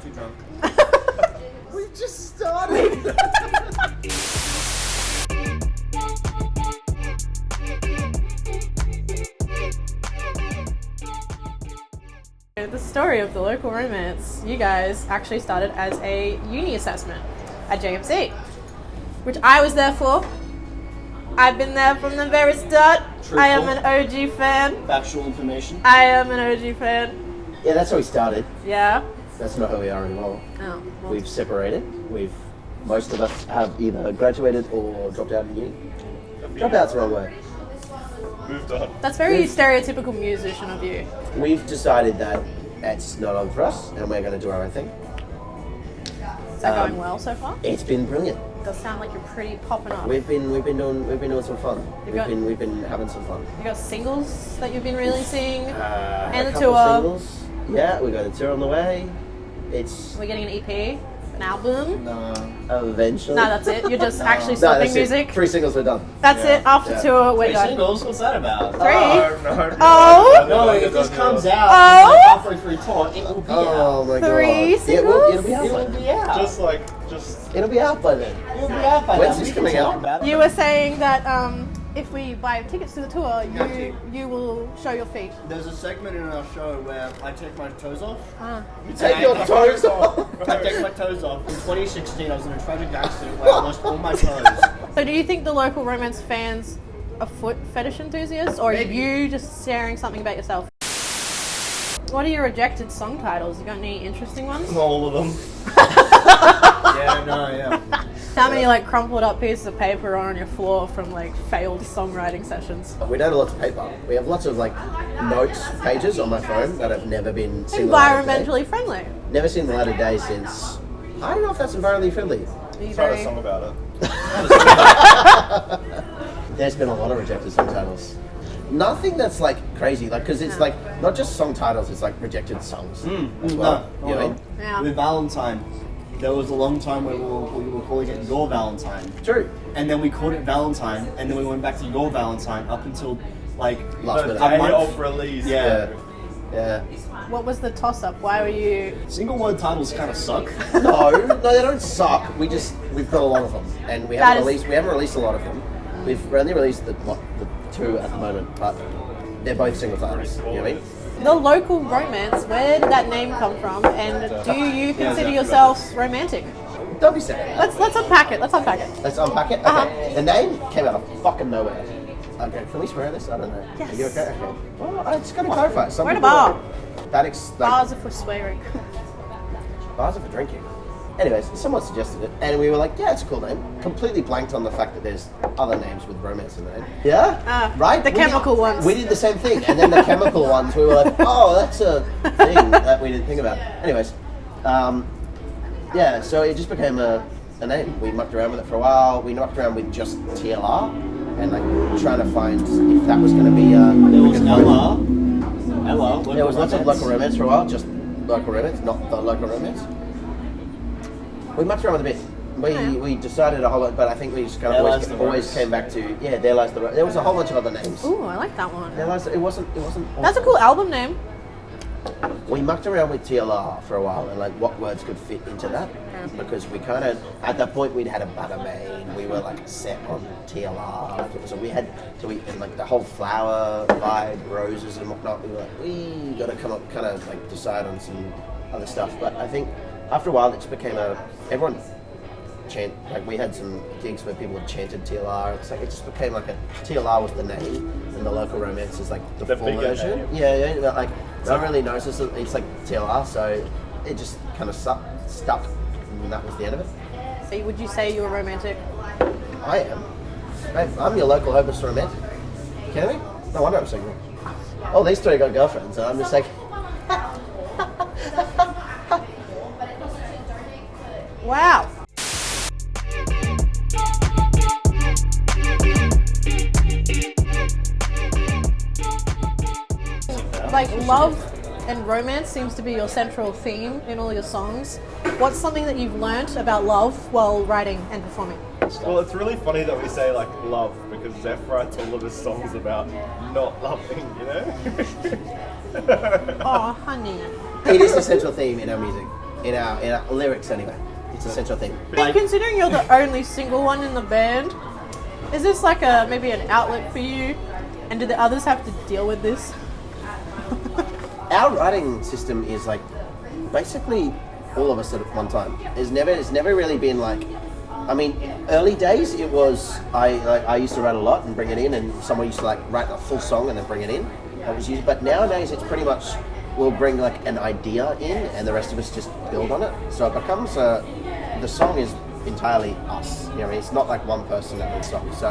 too drunk. We just started. The story of the local romance, you guys actually started as a uni assessment at JMC, which I was there for. I've been there from the very start. Truthful. I am an OG fan. Factual information. I am an OG fan. Yeah, that's how we started. Yeah. That's not how we are anymore. Oh, well. We've separated. Most of us have either graduated or dropped out of uni. Dropout's the wrong way. Moved on. That's very stereotypical musician of you. We've decided that it's not on for us, and we're going to do our own thing. Is that going well so far? It's been brilliant. It does sound like you're pretty popping off. We've been doing some fun. You've We've been having some fun. You got singles that you've been releasing, and a the couple tour. singles. Yeah, we got a tour on the way. It's We're getting an EP, an album. eventually. No, that's it. You're just actually stopping that's music. It. 3 singles are done. That's it. After Yeah. tour, we're 3 done. singles? What's that about? 3. No. Oh. No, if this comes out Oh. like halfway through tour, it will be out. Oh my god. 3 It'll be out. It will be out. Just It'll be out by then. It'll be out by When's then. this We can coming talk out? about it. You were saying that if we buy tickets to the tour, you will show your feet. There's a segment in our show where I take my toes off. You take your toes off. I take my toes off. In 2016, I was in a tragic accident where I lost all my toes. So do you think the local romance fans are foot fetish enthusiasts, or Maybe. are you just sharing something about yourself? What are your rejected song titles? You got any interesting ones? all of them. Yeah. How many like crumpled up pieces of paper are on your floor from like failed songwriting sessions? We don't have lots of paper. We have lots of like notes pages on my phone that have never been seen the light of day. Environmentally friendly. Never seen the light of day since. I don't know if that's environmentally friendly. Are you Wrote very- a song about it. There's been a lot of rejected song titles. Nothing that's like crazy, like because it's like not just song titles, it's like rejected songs as well. No, You know what I mean? Yeah. With Valentine, there was a long time where we were calling it Your Valentine. True. And then we called it Valentine, and then we went back to Your Valentine up until like Last The minute. day month. of release. Yeah. Yeah. What was the toss-up? Why were you... Single word titles kind of suck. No, they don't suck. We've got a lot of them, and we haven't released a lot of them. We've only released the 2 at the moment, but they're both single titles. You know what I mean? The local romance, where did that name come from? And do you consider yourselves romantic? Don't be silly. Let's unpack it. Let's unpack it. Let's unpack it. Okay. The name came out of fucking nowhere. Okay, can we swear this? I don't know. Yes. Are you okay? Okay. Well, I just gotta clarify. Some We're at a people bar. Like, Bars are for swearing. bars are for drinking. Anyways, someone suggested it, and we were like, yeah, it's a cool name. Completely blanked on the fact that there's other names with romance in the name. Yeah? Right? The chemical ones. We did the same thing, and then the chemical ones, we were like, oh, that's a thing that we didn't think about. Anyways, yeah, so it just became a name. We mucked around with it for a while. We mucked around with just TLR, and like trying to find if that was going to be There was good Ella. There was lots of local romance for a while, just local romance, not the local romance. We mucked around with a bit. We decided a whole lot, but I think we just kind There of Lies the always Rose. came back to There Lies the Rose. There was a whole bunch of other names. Ooh, I like that one. There Lies, it wasn't. That's a cool album name. We mucked around with TLR for a while and like what words could fit into that because we kind of at that point we'd had a Buttermaid. We were like set on TLR, so we and like the whole flower vibe, roses and whatnot. We were like, we got to come up, kind of like decide on some other stuff. But I think after a while it just became everyone chant, like we had some gigs where people had chanted TLR. It's like it just became like TLR was the name and the local romance is like the full bigger version. name. Yeah, like no one really knows this. It's like TLR, so it just kind of stuck, and that was the end of it. So would you say you're romantic? I am. I'm your local hopeless romantic. Kidding me? No wonder I'm single. Oh, these 3 got girlfriends, and I'm just like, Wow. Like love and romance seems to be your central theme in all your songs. What's something that you've learnt about love while writing and performing? Well, it's really funny that we say like love because Zeph writes all of his songs about not loving, you know? Oh, honey. it is the central theme in our music. in our lyrics anyway. It's a central thing. And considering you're the only single one in the band, is this like maybe an outlet for you? And do the others have to deal with this? Our writing system is like basically all of us at one time. It's never really been like. I mean, early days it was I used to write a lot and bring it in, and someone used to like write a full song and then bring it in. That was used, but nowadays it's pretty much we'll bring like an idea in, and the rest of us just build on it. So it becomes the song is entirely us. You know, it's not like one person that writes the song. So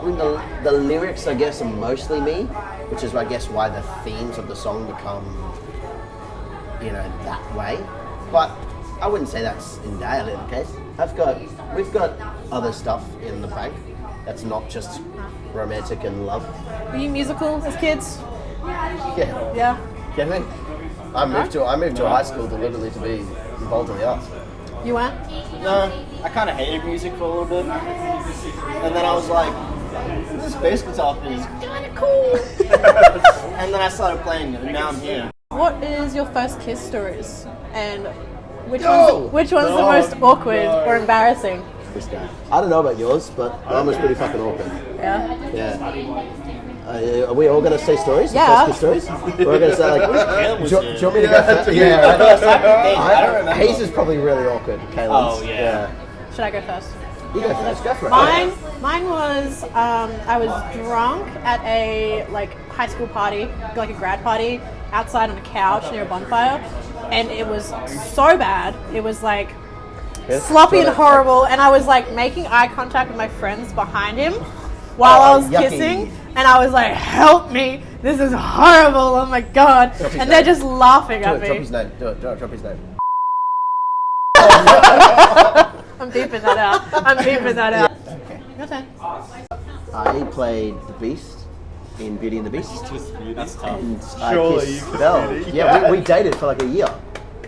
I mean, the lyrics I guess are mostly me, which is I guess why the themes of the song become that way. But I wouldn't say that's entirely the case. We've got other stuff in the bank that's not just romantic and love. Were you musical as kids? Yeah. Yeah. Definitely. I moved to high school deliberately to be involved in the arts. You weren't? No, I kind of hated music for a little bit. And then I was like, this bass guitar thing is kind of cool. And then I started playing it, and now I'm here. What is your first kiss stories? And which No! one's the most awkward or embarrassing? This guy. I don't know about yours, but mine was pretty fucking awkward. Yeah. Yeah. Are we all going to say stories? Yeah. First kiss stories? We're going to say like, do you want me to go first? Yeah, I don't remember. Hayes is probably really awkward. Kaylin's. Oh, yeah. Should I go first? You go first. Go for it. Mine was I was drunk at a high school party, like a grad party, outside on a couch near a bonfire, and it was so bad. It was like sloppy and horrible, and I was like making eye contact with my friends behind him while I was yucky. kissing, and I was like, "Help me! This is horrible! Oh my god!" And they're just laughing at me. Drop his name. Do it. Drop his name. I'm beeping that out. Okay. Your turn. I played the Beast in Beauty and the Beast. That's tough. And Surely I you kissed could Belle. Beauty. Yeah, we dated for like a year.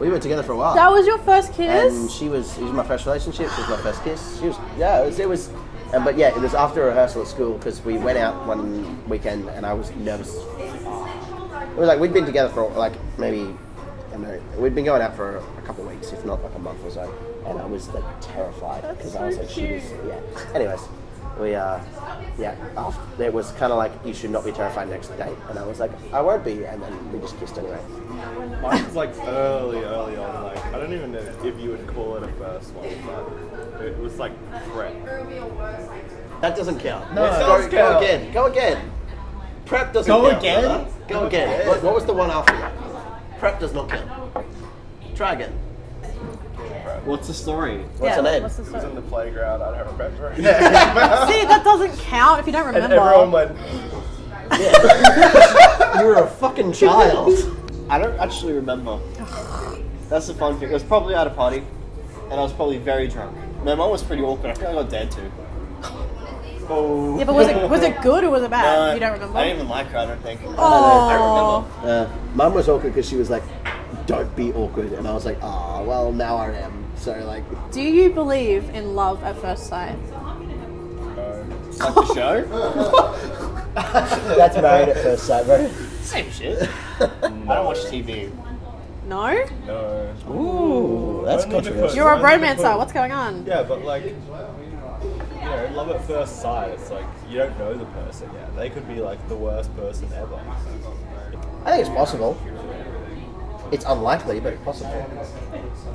We were together for a while. That was your first kiss? And it was my first relationship. She was my first kiss. It was. But yeah, it was after rehearsal at school because we went out one weekend and I was nervous. It was like we'd been together for like maybe, we'd been going out for a couple of weeks, if not like a month or so. And I was like terrified because I was like, she was, Anyways, we, it was kind of like, you should not be terrified next date. And I was like, I won't be. And then we just kissed anyway. Mine was like early on. Like I don't even know if you would call it a first one, but it was like prep. That doesn't count. No, it does count. Go again. Prep doesn't Go count. again? Brother. Go again. What was the one after that? Prep does not count. Try again. What's the story? What's the name? What's the It was story? in the playground. I don't remember. See, that doesn't count if you don't And remember. everyone went. Yeah. You were a fucking child. I don't actually remember. That's the fun thing. It was probably at a party, and I was probably very drunk. My mom was pretty awkward. I think I got dared to. Oh. Yeah, but was it good or was it bad? You don't remember? I didn't even like her, I don't think. Oh. I remember. Mum was awkward because she was like, don't be awkward. And I was like, well, now I am. So like... Do you believe in love at first sight? Like the show? That's Married at First Sight, bro. Same shit. I don't watch TV. No? No. Ooh, that's Only controversial. because- You're a only romancer. because- What's going on? Yeah, but like, love at first sight. It's like you don't know the person yet. They could be like the worst person ever. I think it's possible. It's unlikely, but it's possible.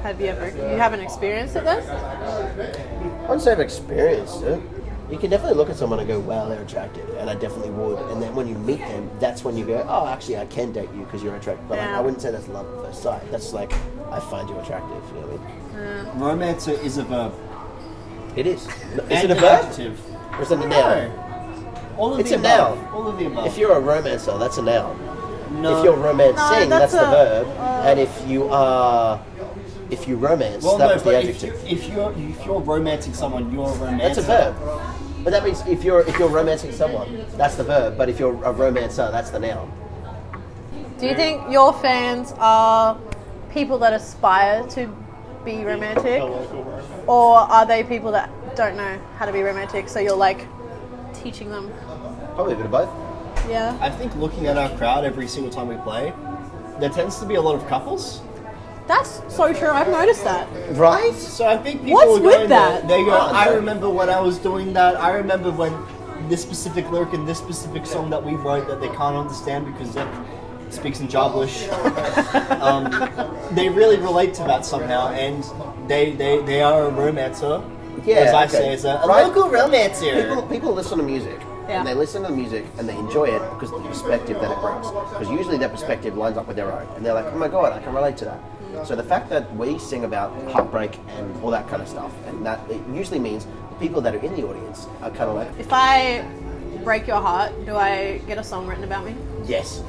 Have you haven't experienced it then? I wouldn't say I've experienced it. You can definitely look at someone and go, wow, they're attractive, and I definitely would. And then when you meet them, that's when you go, oh, actually, I can date you because you're attractive. But like, Yeah. I wouldn't say that's love at first sight. That's like, I find you attractive. You know what I mean? Romancer is a verb. It is. Is And it a an verb? adjective. Or is it a noun? No. All of It's the a above. noun. All of the above. If you're a romancer, that's a noun. No. If you're romancing, No, that's that's the a- verb. And if you romance, well, that no, was the but adjective. if you're romancing someone, you're a romancer. That's a verb. But that means if you're romancing someone, that's the verb. But if you're a romancer, that's the noun. Do you think your fans are people that aspire to be romantic? Or are they people that don't know how to be romantic, so you're like teaching them? Probably a bit of both. Yeah. I think looking at our crowd every single time we play, there tends to be a lot of couples. That's so true. I've noticed that. Right? So I think people What's were with going that? There, they go, I don't I know. remember when I was doing that. I remember when this specific lyric in this specific song that we wrote that they can't understand because Zep speaks in Jablish. They really relate to that somehow, and they are a romancer. Yeah, as I okay. say, as a Right. local romancer. People listen to music, Yeah. and they listen to music and they enjoy it because of the perspective that it brings. Because usually their perspective lines up with their own, and they're like, oh my god, I can relate to that. So the fact that we sing about heartbreak and all that kind of stuff, and that it usually means the people that are in the audience are kind of like, If I break your heart, do I get a song written about me? yes.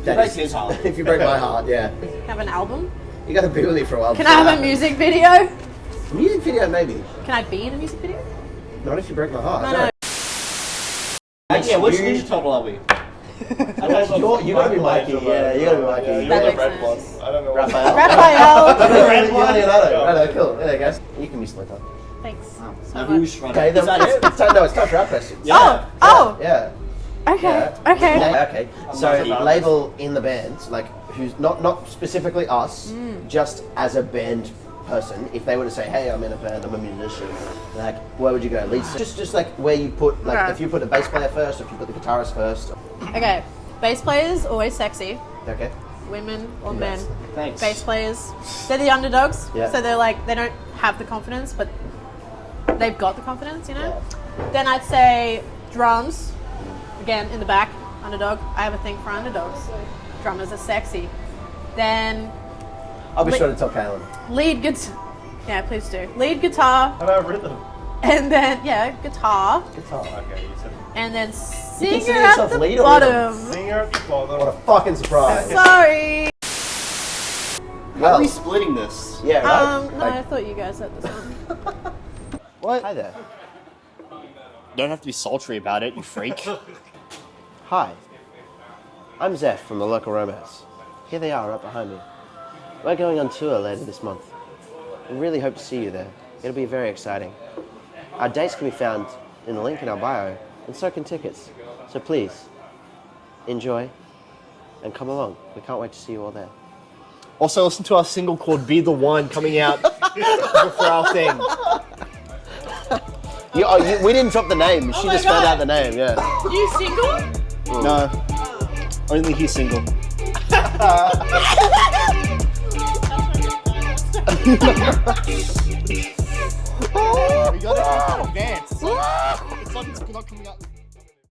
break his heart. If you break my heart, yeah. Can I have an album? You got to be with me for a while. Can I have a music video? music video? Maybe. Can I be in a music video? Not if you break my heart. No. Yeah, which Ninja Turtle are we? You gotta be Mikey. Yeah, you gotta be Mikey. Yeah, you're That the makes red sense. one. I don't know. Raphael. Raphael. Red one. Right, cool. There you go. You can be Splinter. Thanks. So Now much. who's running? Okay, then Is that it? it's time. No, it's time for our questions. Yeah. Oh. Yeah. Okay. Yeah. Okay. Yeah, okay. So not label in the band, like who's not specifically us, just as a band person. If they were to say, "Hey, I'm in a band, I'm a musician," like where would you go? Lead, just like where you put, like Okay. if you put a bass player first, or if you put the guitarist first. Okay. Bass players always sexy. Okay. Women or men. Yes. Thanks. Bass players, they're the underdogs. Yeah. So they're like, they don't have the confidence, but they've got the confidence, you know? Then I'd say drums, again, in the back, underdog. I have a thing for underdogs. Drummers are sexy. Then I'll be sure to tell Kaylin. lead guitar. Yeah, please do. Lead guitar, How about rhythm? and then, yeah, guitar. Guitar. Okay, you said And then singer consider at yourself the lead or bottom. singer at the bottom. What a fucking surprise. Sorry. How are we splitting this? Yeah, right? No, I thought you guys had this one. What? Hi there. Don't have to be sultry about it, you freak. Hi. I'm Zeph from the local romance. Here they are right behind me. We're going on tour later this month. We really hope to see you there. It'll be very exciting. Our dates can be found in the link in our bio, and so can tickets. So please, enjoy and come along. We can't wait to see you all there. Also, listen to our single called Be the One coming out for our thing. We didn't drop the name. She my just found God. out the name, yeah. You single? No, only he's single. We got it in advance. It's like it's not coming out.